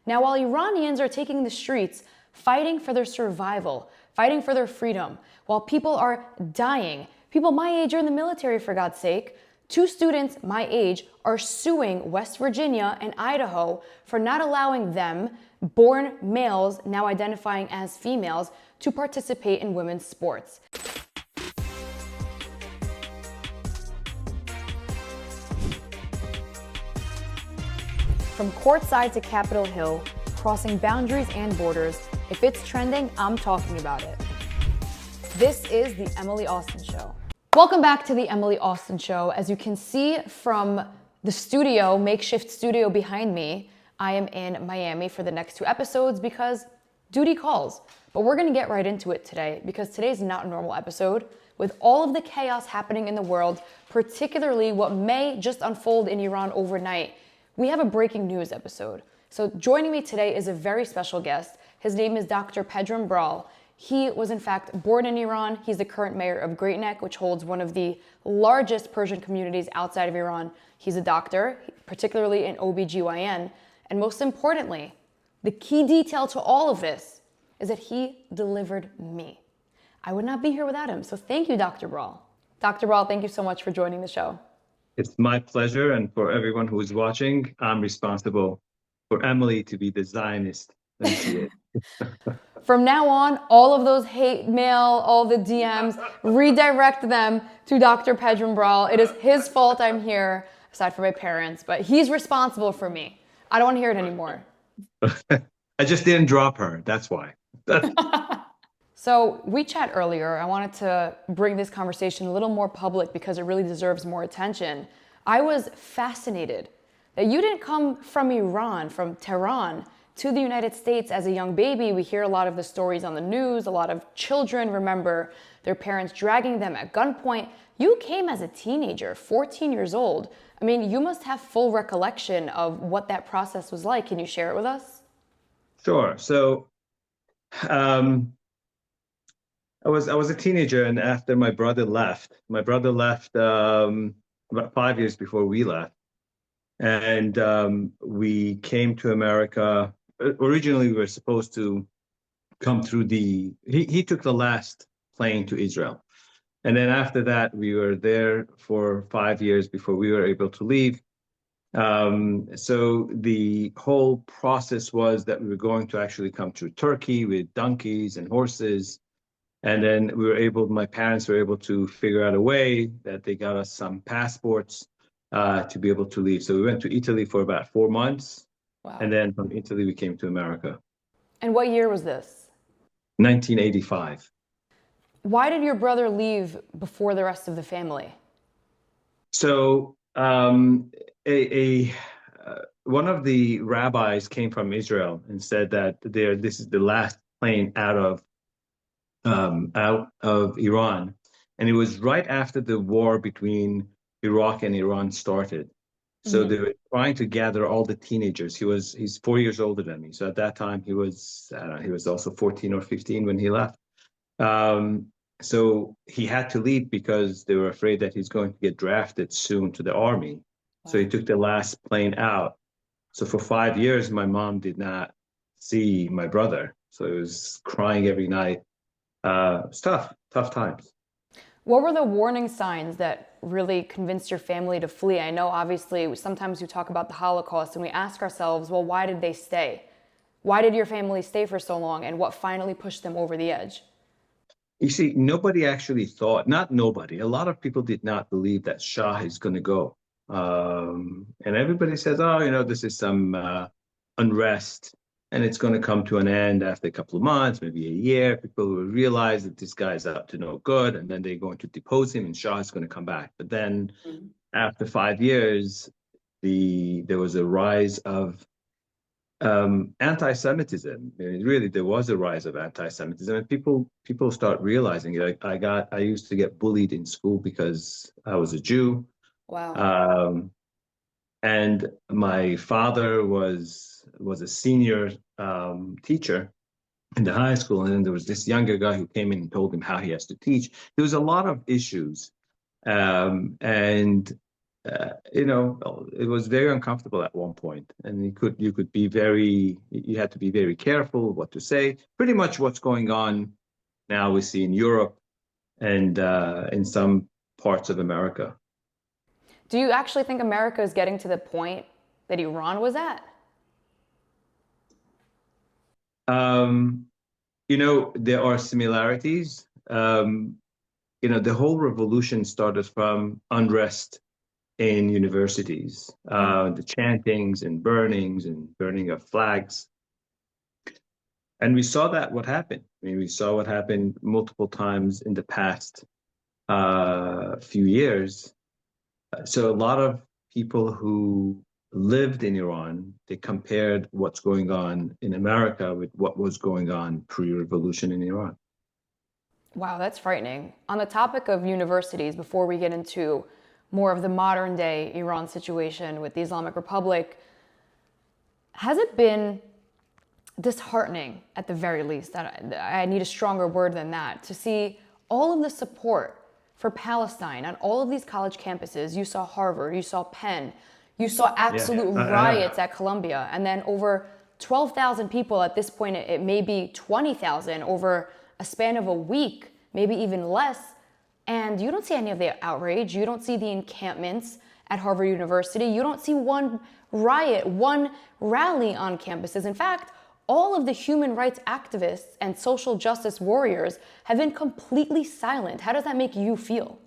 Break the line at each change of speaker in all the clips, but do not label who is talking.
Now, while Iranians are taking the streets, fighting for their survival, fighting for their freedom, while people are dying, people my age are in the military, for God's sake, two students my age are suing West Virginia and Idaho for not allowing them, born males now identifying as females, to participate in women's sports. From courtside to Capitol Hill, crossing boundaries and borders, if it's trending, I'm talking about it. This is the Emily Austin Show. Welcome back to the Emily Austin Show. As you can see from the studio, makeshift studio behind me, I am in Miami for the next two episodes because duty calls. But we're gonna get right into it today because today's not a normal episode. With all of the chaos happening in the world, particularly what may just unfold in Iran overnight, we have a breaking news episode. So joining me today is a very special guest. His name is Dr. Pedram Bral. He was in fact born in Iran. He's the current mayor of Great Neck, which holds one of the largest Persian communities outside of Iran. He's a doctor, particularly in OBGYN. And most importantly, the key detail to all of this is that he delivered me. I would not be here without him. So thank you, Dr. Bral. Dr. Bral, thank you so much for joining the show.
It's my pleasure, and for everyone who is watching, I'm responsible for Emily to be the Zionist than she is.
From now on, all of those hate mail, all the DMs, redirect them to Dr. Pedram Bral. It is his fault I'm here, aside from my parents, but he's responsible for me. I don't want to hear it anymore.
I just didn't drop her, that's why.
So we chat earlier. I wanted to bring this conversation a little more public because it really deserves more attention. I was fascinated that you didn't come from Iran, from Tehran, to the United States as a young baby. We hear a lot of the stories on the news. A lot of children remember their parents dragging them at gunpoint. You came as a teenager, 14 years old. I mean, you must have full recollection of what that process was like. Can you share it with us?
Sure. So, I was a teenager, and after my brother left about 5 years before we left, and we came to America. Originally, we were supposed to come through he took the last plane to Israel. And then after that, we were there for 5 years before we were able to leave. So the whole process was that we were going to actually come through Turkey with donkeys and horses. And then my parents were able to figure out a way that they got us some passports to be able to leave. So we went to Italy for about 4 months.
Wow.
And then from Italy, we came to America.
And what year was this?
1985.
Why did your brother leave before the rest of the family?
So one of the rabbis came from Israel and said that this is the last plane out of Iran. And it was right after the war between Iraq and Iran started. So they were trying to gather all the teenagers. He's 4 years older than me. So at that time he was also 14 or 15 when he left. So he had to leave because they were afraid that he's going to get drafted soon to the army. Wow. So he took the last plane out. So for 5 years, my mom did not see my brother. So he was crying every night. It's tough times.
What were the warning signs that really convinced your family to flee? I know obviously sometimes we talk about the Holocaust and we ask ourselves, well, why did they stay? Why did your family stay for so long, and what finally pushed them over the edge?
You see, nobody actually thought, not nobody, a lot of people did not believe that Shah is going to go. And everybody says, oh, this is some unrest, and it's going to come to an end after a couple of months, maybe a year. People will realize that this guy's up to no good, and then they're going to depose him, and Shah is going to come back. But then after 5 years, there was a rise of anti-Semitism. Really, there was a rise of anti-Semitism, and people start realizing, I used to get bullied in school because I was a Jew.
Wow.
And my father was a senior teacher in the high school, and then there was this younger guy who came in and told him how he has to teach. There was a lot of issues, and it was very uncomfortable at one point, and you had to be very careful what to say. Pretty much what's going on now we see in Europe and in some parts of America.
Do you actually think America is getting to the point that Iran was at?
There are similarities. The whole revolution started from unrest in universities, the chantings and burnings and burning of flags. And we saw that what happened. I mean, we saw what happened multiple times in the past few years. So a lot of people who lived in Iran, they compared what's going on in America with what was going on pre-revolution in Iran.
Wow, that's frightening. On the topic of universities, before we get into more of the modern day Iran situation with the Islamic Republic, has it been disheartening, at the very least, that I need a stronger word than that, to see all of the support for Palestine on all of these college campuses? You saw Harvard, you saw Penn, you saw absolute riots at Columbia, and then over 12,000 people at this point, it may be 20,000 over a span of a week, maybe even less. And you don't see any of the outrage. You don't see the encampments at Harvard University. You don't see one riot, one rally on campuses. In fact, all of the human rights activists and social justice warriors have been completely silent. How does that make you feel?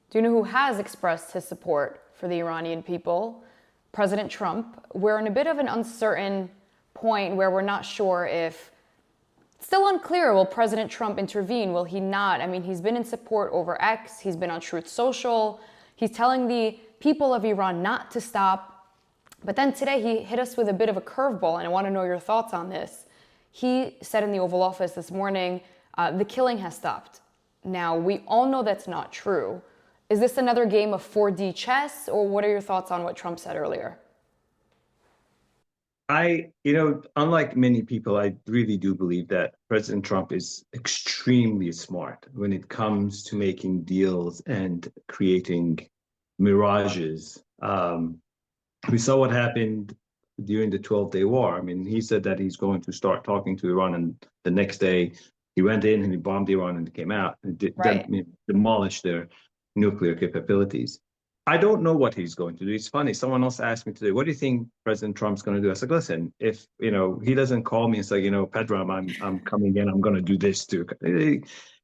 Do you know who has expressed his support for the Iranian people? President Trump. We're in a bit of an uncertain point where we're not sure if, still unclear, will President Trump intervene? Will he not? I mean, he's been in support over X. He's been on Truth Social. He's telling the people of Iran not to stop. But then today he hit us with a bit of a curveball, and I want to know your thoughts on this. He said in the Oval Office this morning, the killing has stopped. Now, we all know that's not true. Is this another game of 4D chess, or what are your thoughts on what Trump said earlier?
Unlike many people, I really do believe that President Trump is extremely smart when it comes to making deals and creating mirages. We saw what happened during the 12-day war. I mean, he said that he's going to start talking to Iran, and the next day he went in and he bombed Iran and came out and demolished their nuclear capabilities. I don't know what he's going to do. It's funny. Someone else asked me today, what do you think President Trump's going to do? I said, listen, if, he doesn't call me and say, Pedram, I'm coming in, I'm going to do this too.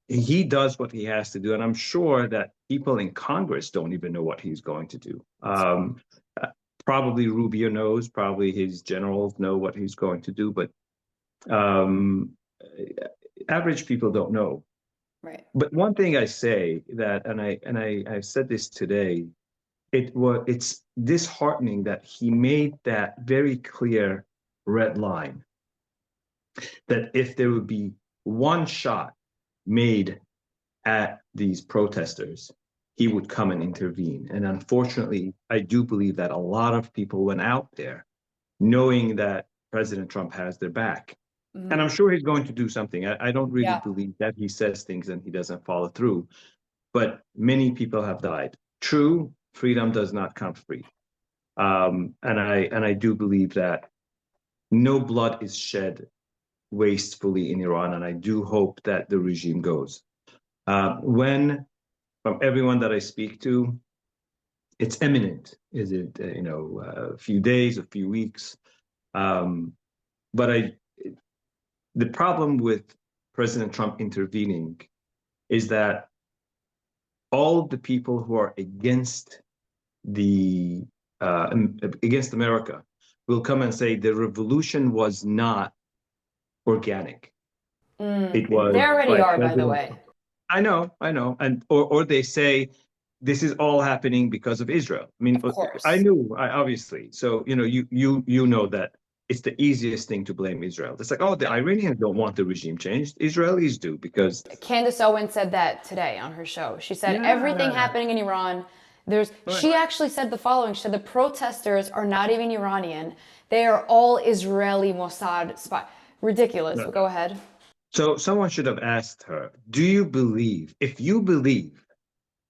He does what he has to do. And I'm sure that people in Congress don't even know what he's going to do. Probably Rubio knows, probably his generals know what he's going to do, but average people don't know.
Right.
But one thing I say that, and I said this today, it's disheartening that he made that very clear red line that if there would be one shot made at these protesters, he would come and intervene. And unfortunately, I do believe that a lot of people went out there knowing that President Trump has their back. And I'm sure he's going to do something. I don't really believe that he says things and he doesn't follow through. But many people have died. True, freedom does not come free. And I do believe that no blood is shed wastefully in Iran, and I do hope that the regime goes. When, from everyone that I speak to, it's imminent. Is it a few days, a few weeks? But the problem with President Trump intervening is that all the people who are against America will come and say the revolution was not organic. It was.
They already are, by the
President
way.
I know, and or they say this is all happening because of Israel. I mean,
Of course.
I knew, obviously. So you know that it's the easiest thing to blame Israel. It's like, oh, the Iranians don't want the regime changed. Israelis do because
Candace Owens said that today on her show. She said everything happening in Iran. She actually said the following. She said the protesters are not even Iranian. They are all Israeli Mossad spy. Ridiculous. But go ahead.
So someone should have asked her, do you believe, if you believe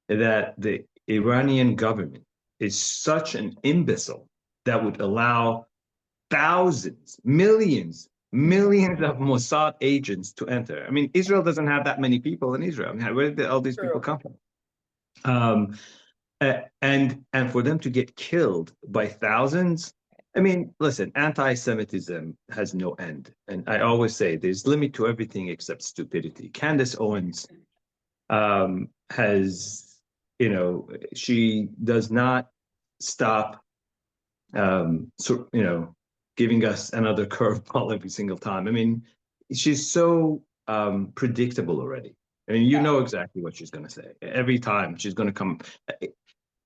that the Iranian government is such an imbecile that would allow thousands, millions of Mossad agents to enter? I mean, Israel doesn't have that many people in Israel. I mean, where did all these people come from? And for them to get killed by thousands, I mean, listen, anti-Semitism has no end. And I always say there's limit to everything except stupidity. Candace Owens has, she does not stop, giving us another curveball every single time. I mean, she's so predictable already. I mean, you know exactly what she's going to say. Every time she's going to come. I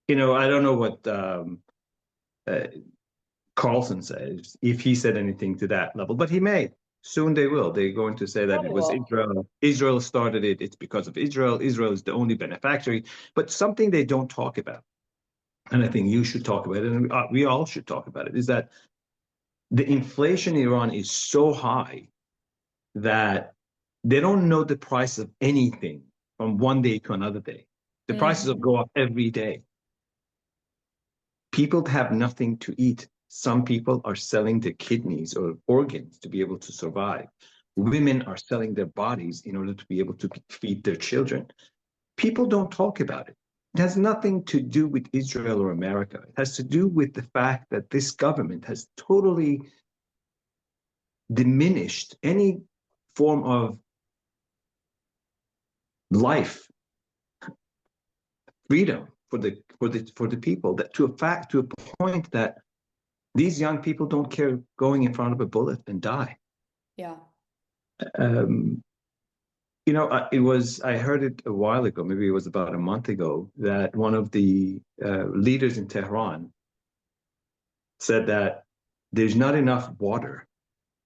don't know what Carlson says, if he said anything to that level, but he may. Soon they will. They're going to say that it was Israel. Israel started it. It's because of Israel. Israel is the only benefactor. But something they don't talk about, and I think you should talk about it, and we all should talk about it, is that the inflation in Iran is so high that they don't know the price of anything from one day to another day. The prices will go up every day. People have nothing to eat. Some people are selling their kidneys or organs to be able to survive. Women are selling their bodies in order to be able to feed their children. People don't talk about it. It has nothing to do with Israel or America. It has to do with the fact that this government has totally diminished any form of life, freedom for the people, that to a point that these young people don't care going in front of a bullet and die.
Yeah.
I heard it a while ago, maybe it was about a month ago, that one of the leaders in Tehran said that there's not enough water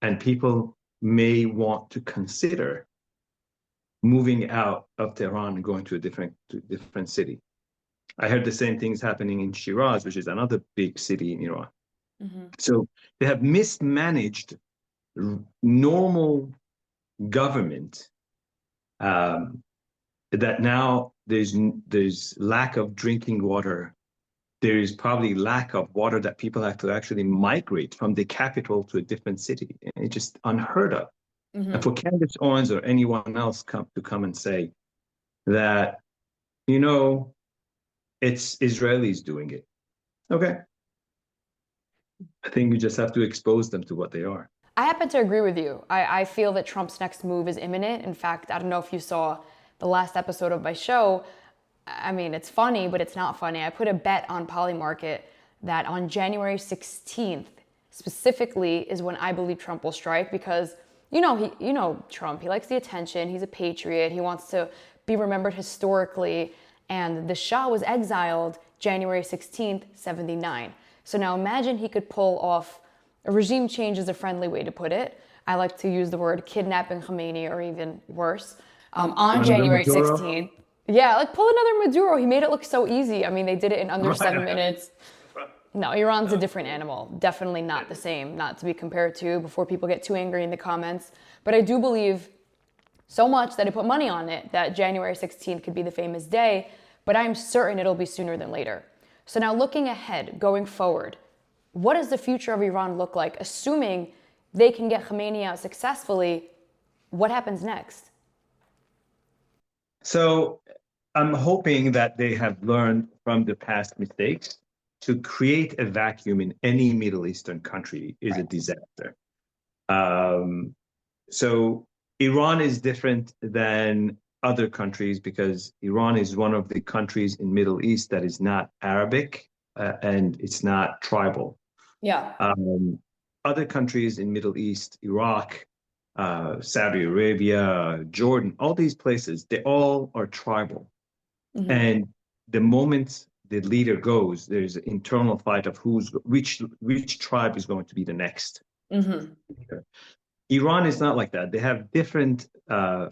and people may want to consider moving out of Tehran and going to a different city. I heard the same things happening in Shiraz, which is another big city in Iran. So they have mismanaged normal government, that now there's lack of drinking water. There is probably lack of water that people have to actually migrate from the capital to a different city. It's just unheard of. And for Candace Owens or anyone else to come and say that, it's Israelis doing it. Okay. I think we just have to expose them to what they are.
I happen to agree with you. I feel that Trump's next move is imminent. In fact, I don't know if you saw the last episode of my show. I mean, it's funny, but it's not funny. I put a bet on Polymarket that on January 16th, specifically, is when I believe Trump will strike because, Trump, he likes the attention. He's a patriot. He wants to be remembered historically. And the Shah was exiled January 16th, 79. So now imagine he could pull off a regime change is a friendly way to put it. I like to use the word kidnapping Khomeini or even worse. on
Another
January
Maduro?
16th. Yeah, like pull another Maduro. He made it look so easy. I mean, they did it in under 7 minutes. No, Iran's a different animal. Definitely not the same, not to be compared to before people get too angry in the comments. But I do believe so much that I put money on it that January 16th could be the famous day, but I'm certain it'll be sooner than later. So now looking ahead, going forward, what does the future of Iran look like? Assuming they can get Khamenei out successfully, what happens next?
So I'm hoping that they have learned from the past mistakes. To create a vacuum in any Middle Eastern country is a disaster. Um, so Iran is different than other countries because Iran is one of the countries in Middle East that is not Arabic and it's not tribal.
Yeah.
Other countries in Middle East, Iraq, Saudi Arabia, Jordan, all these places, they all are tribal.
Mm-hmm.
And the moment the leader goes, there's an internal fight of which tribe is going to be the next.
Mm-hmm.
Iran is not like that. They have different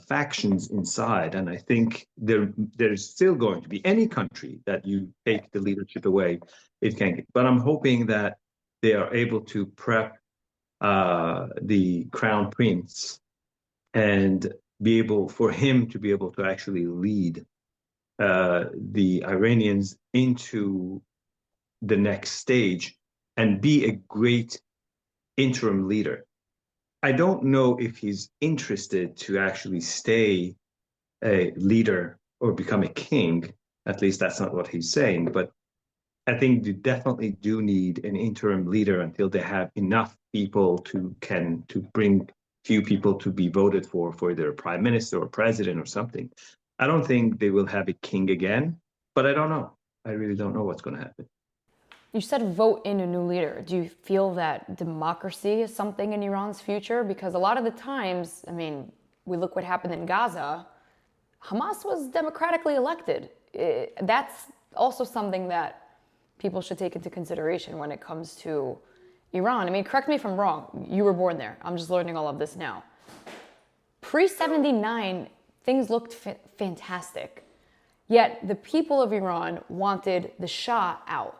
factions inside, and I think there's still going to be any country that you take the leadership away, it can get. But I'm hoping that they are able to prep the crown prince and be able for him to be able to actually lead the Iranians into the next stage and be a great interim leader. I don't know if he's interested to actually stay a leader or become a king. At least that's not what he's saying. But I think they definitely do need an interim leader until they have enough people to bring few people to be voted for either prime minister or president or something. I don't think they will have a king again, but I don't know. I really don't know what's going to happen.
You said vote in a new leader. Do you feel that democracy is something in Iran's future? Because a lot of the times, I mean, we look what happened in Gaza, Hamas was democratically elected. That's also something that people should take into consideration when it comes to Iran. I mean, correct me if I'm wrong. You were born there. I'm just learning all of this now. Pre-79, things looked fantastic. Yet the people of Iran wanted the Shah out.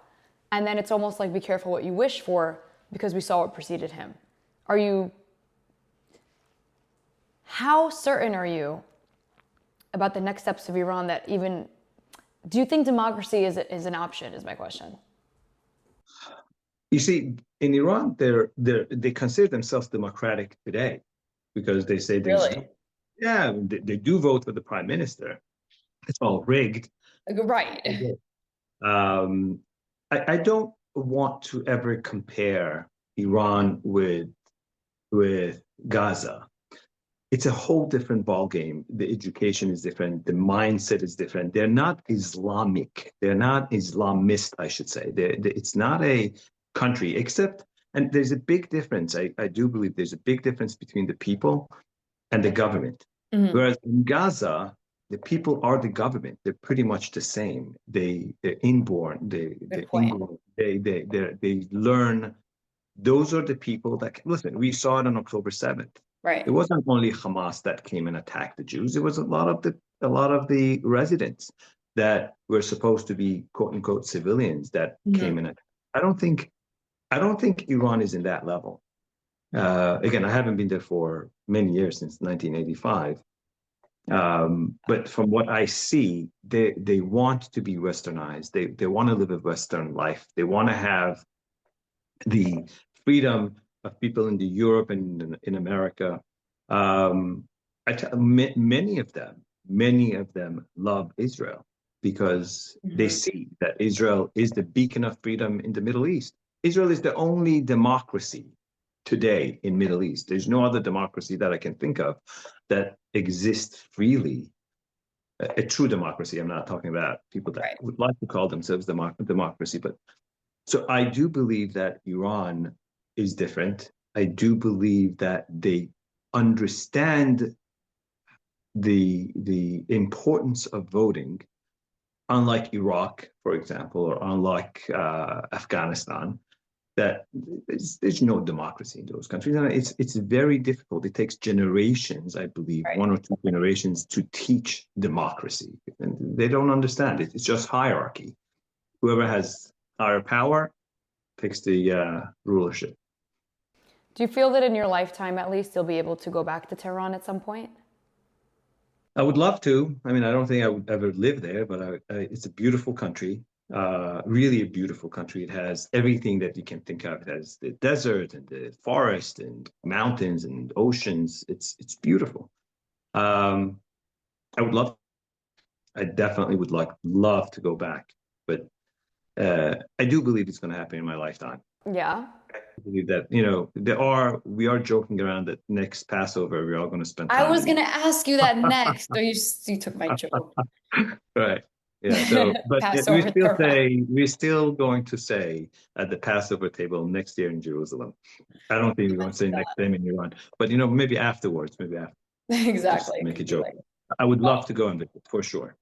And then it's almost like be careful what you wish for because we saw what preceded him. How certain are you about the next steps of Iran that even, do you think democracy is an option is my question.
You see, in Iran, they consider themselves democratic today because they say
Really?
they do vote for the prime minister. It's all rigged.
Right.
Um, I don't want to ever compare Iran with Gaza. It's a whole different ballgame. The education is different. The mindset is different. They're not Islamic. They're not Islamist, I should say. It's not a country, except, and there's a big difference. I do believe there's a big difference between the people and the government. Mm-hmm. Whereas in Gaza, the people are the government. They're pretty much the same. They're inborn. They learn. Those are the people that listen. We saw it on October 7th.
Right.
It wasn't only Hamas that came and attacked the Jews. It was a lot of the residents that were supposed to be quote unquote civilians that came in. I don't think Iran is in that level. Again, I haven't been there for many years, since 1985. But from what I see, they want to be westernized. They want to live a Western life. They want to have the freedom of people in Europe and in America. Many of them love Israel because they see that Israel is the beacon of freedom in the Middle East. Israel is the only democracy today in Middle East. There's no other democracy that I can think of that exists freely. A true democracy. I'm not talking about people that would like to call themselves democracy, but so I do believe that Iran is different. I do believe that they understand the importance of voting, unlike Iraq, for example, or unlike Afghanistan. that there's no democracy in those countries, and it's very difficult. It takes generations, I believe,
Right.
1 or 2 generations to teach democracy, and they don't understand it. It's just hierarchy. Whoever has higher power takes the rulership.
Do you feel that in your lifetime, at least, you'll be able to go back to Tehran at some point?
I would love to. I mean, I don't think I would ever live there, but it's a beautiful country. Really a beautiful country. It has everything that you can think of. It has the desert and the forest and mountains and oceans. It's beautiful. I would love. I definitely would love to go back, but I do believe it's going to happen in my lifetime.
Yeah.
I believe that, we are joking around that next Passover we're all going to spend time.
I was going to ask you that next. So you took my joke.
Right. Yeah. So, but
Passover
we're still going to say at the Passover table next year in Jerusalem. I don't think we're going to say next time in Iran, but maybe afterwards,
Exactly.
Just make a joke. I would love to go and visit for sure.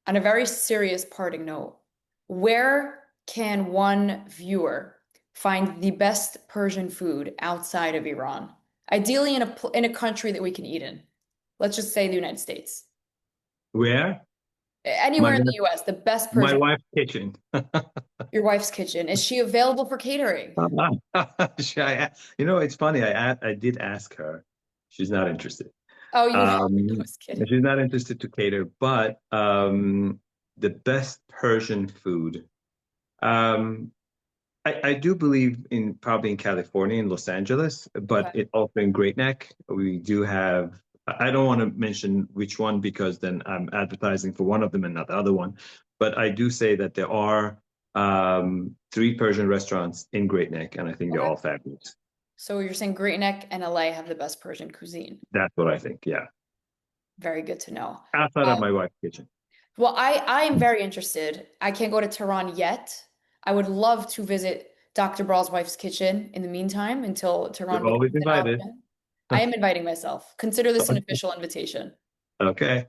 On a very serious parting note, where can one viewer find the best Persian food outside of Iran? Ideally in a country that we can eat in. Let's just say the United States.
Where?
Anywhere in the US, the best Persian.
My wife's kitchen.
Your wife's kitchen. Is she available for catering?
It's funny. I did ask her. She's not interested.
Oh, I was kidding.
She's not interested to cater, but the best Persian food. I do believe probably in California, in Los Angeles, but
Okay.
it also in Great Neck. We do have, I don't want to mention which one because then I'm advertising for one of them and not the other one. But I do say that there are 3 Persian restaurants in Great Neck, and I think they're all fabulous.
So you're saying Great Neck and LA have the best Persian cuisine?
That's what I think, yeah.
Very good to know.
Outside of my wife's kitchen.
Well, I am very interested. I can't go to Tehran yet. I would love to visit Dr. Bral's wife's kitchen in the meantime until Tehran
You're always
becomes an
invited.
option. I am inviting myself. Consider this an official invitation.
Okay.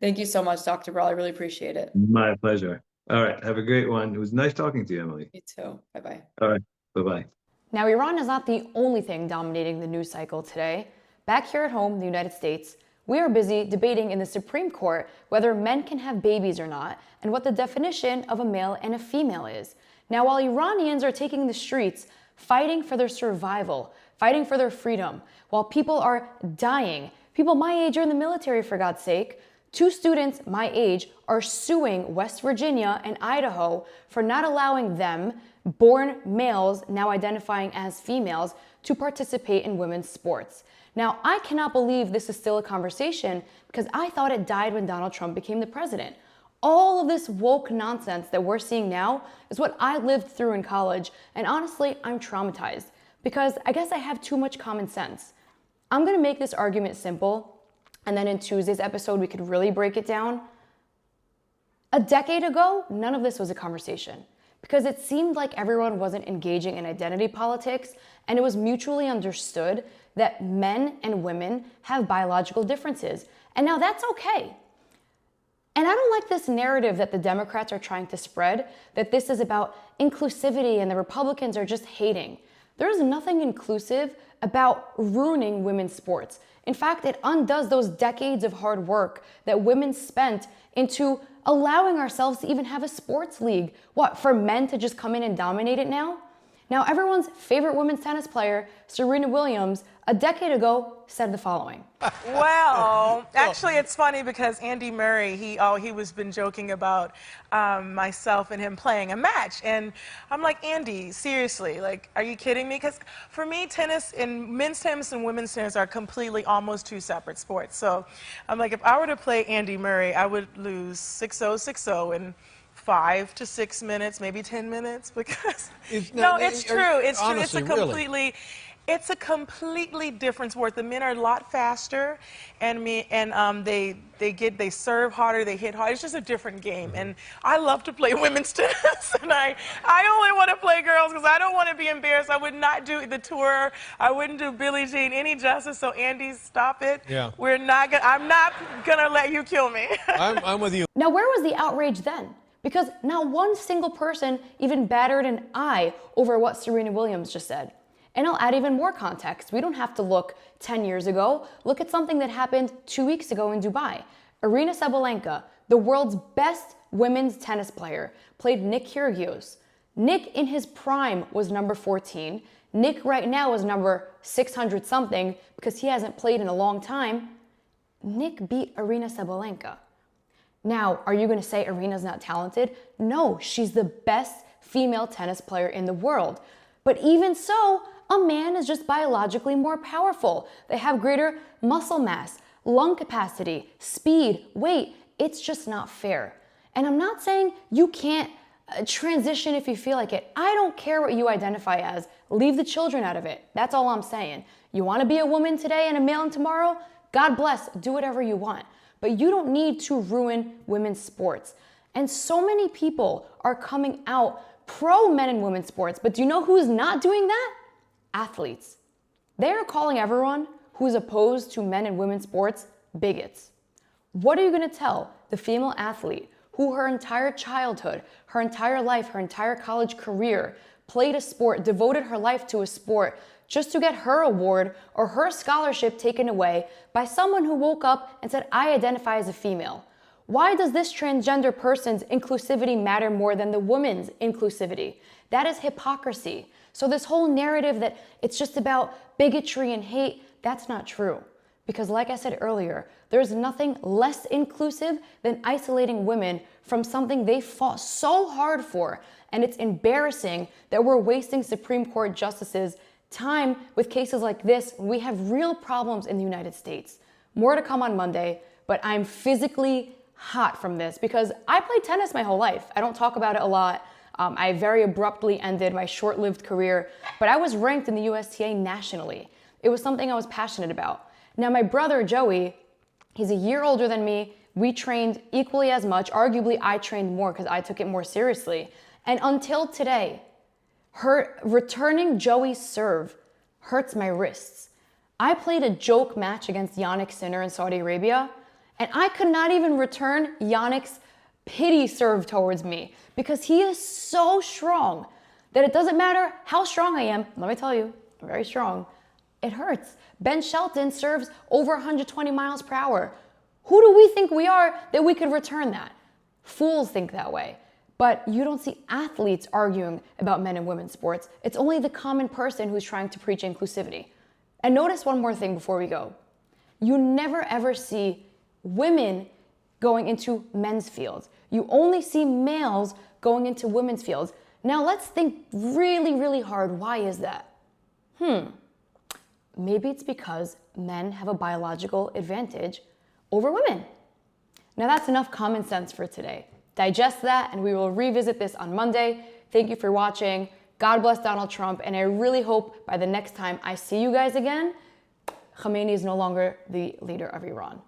Thank you so much, Dr. Bral. I really appreciate it.
My pleasure. All right. Have a great one. It was nice talking to you, Emily.
You too. Bye-bye.
All right. Bye-bye.
Now, Iran is not the only thing dominating the news cycle today. Back here at home, in the United States, we are busy debating in the Supreme Court whether men can have babies or not, and what the definition of a male and a female is. Now, while Iranians are taking the streets, fighting for their survival, fighting for their freedom, while people are dying, people my age are in the military, for God's sake, 2 students my age are suing West Virginia and Idaho for not allowing them, born males now identifying as females, to participate in women's sports. Now, I cannot believe this is still a conversation because I thought it died when Donald Trump became the president. All of this woke nonsense that we're seeing now is what I lived through in college, and honestly, I'm traumatized because I guess I have too much common sense. I'm gonna make this argument simple, and then in Tuesday's episode, we could really break it down. A decade ago, none of this was a conversation because it seemed like everyone wasn't engaging in identity politics, and it was mutually understood that men and women have biological differences. And now that's okay. And I don't like this narrative that the Democrats are trying to spread, that this is about inclusivity and the Republicans are just hating. There is nothing inclusive about ruining women's sports. In fact, it undoes those decades of hard work that women spent into allowing ourselves to even have a sports league. What, for men to just come in and dominate it now? Now, everyone's favorite women's tennis player, Serena Williams, a decade ago said the following.
Well, actually, it's funny because Andy Murray, he was been joking about myself and him playing a match. And I'm like, Andy, seriously, like, are you kidding me? Because for me, men's tennis and women's tennis are completely almost 2 separate sports. So I'm like, if I were to play Andy Murray, I would lose 6-0, 6-0, and 5 to 6 minutes, maybe 10 minutes, because it's true. It's true. It's a completely different sport. The men are a lot faster, and they serve harder, they hit harder. It's just a different game, and I love to play women's tennis, and I only want to play girls because I don't want to be embarrassed. I would not do the tour. I wouldn't do Billie Jean any justice. So Andy, stop it.
Yeah.
I'm not gonna let you kill me.
I'm with you.
Now, where was the outrage then? Because not one single person even batted an eye over what Serena Williams just said. And I'll add even more context. We don't have to look 10 years ago. Look at something that happened 2 weeks ago in Dubai. Aryna Sabalenka, the world's best women's tennis player, played Nick Kyrgios. Nick in his prime was number 14. Nick right now is number 600 something because he hasn't played in a long time. Nick beat Aryna Sabalenka. Now, are you going to say Aryna's not talented? No, she's the best female tennis player in the world. But even so, a man is just biologically more powerful. They have greater muscle mass, lung capacity, speed, weight. It's just not fair. And I'm not saying you can't transition if you feel like it. I don't care what you identify as. Leave the children out of it. That's all I'm saying. You want to be a woman today and a man tomorrow? God bless. Do whatever you want. But you don't need to ruin women's sports. And so many people are coming out pro men and women's sports. But do you know who's not doing that? Athletes. They are calling everyone who's opposed to men and women's sports bigots. What are you going to tell the female athlete who her entire childhood, her entire life, her entire college career played a sport, devoted her life to a sport just to get her award or her scholarship taken away by someone who woke up and said, I identify as a female? Why does this transgender person's inclusivity matter more than the woman's inclusivity? That is hypocrisy. So this whole narrative that it's just about bigotry and hate, that's not true. Because like I said earlier, there's nothing less inclusive than isolating women from something they fought so hard for. And it's embarrassing that we're wasting Supreme Court justices' time with cases like this. We have real problems in the United States. More to come on Monday, but I'm physically hot from this because I played tennis my whole life. I don't talk about it a lot. I very abruptly ended my short-lived career, but I was ranked in the USTA nationally. It was something I was passionate about. Now, my brother, Joey, he's a year older than me. We trained equally as much. Arguably, I trained more because I took it more seriously. And until today, returning Joey's serve hurts my wrists. I played a joke match against Yannick Sinner in Saudi Arabia, and I could not even return Yannick's pity serve towards me because he is so strong that it doesn't matter how strong I am. Let me tell you, I'm very strong. It hurts. Ben Shelton serves over 120 miles per hour. Who do we think we are that we could return that? Fools think that way. But you don't see athletes arguing about men and women's sports. It's only the common person who's trying to preach inclusivity. And notice one more thing before we go. You never ever see women going into men's fields. You only see males going into women's fields. Now let's think really, really hard. Why is that? Maybe it's because men have a biological advantage over women. Now that's enough common sense for today. Digest that and we will revisit this on Monday. Thank you for watching. God bless Donald Trump. And I really hope by the next time I see you guys again, Khamenei is no longer the leader of Iran.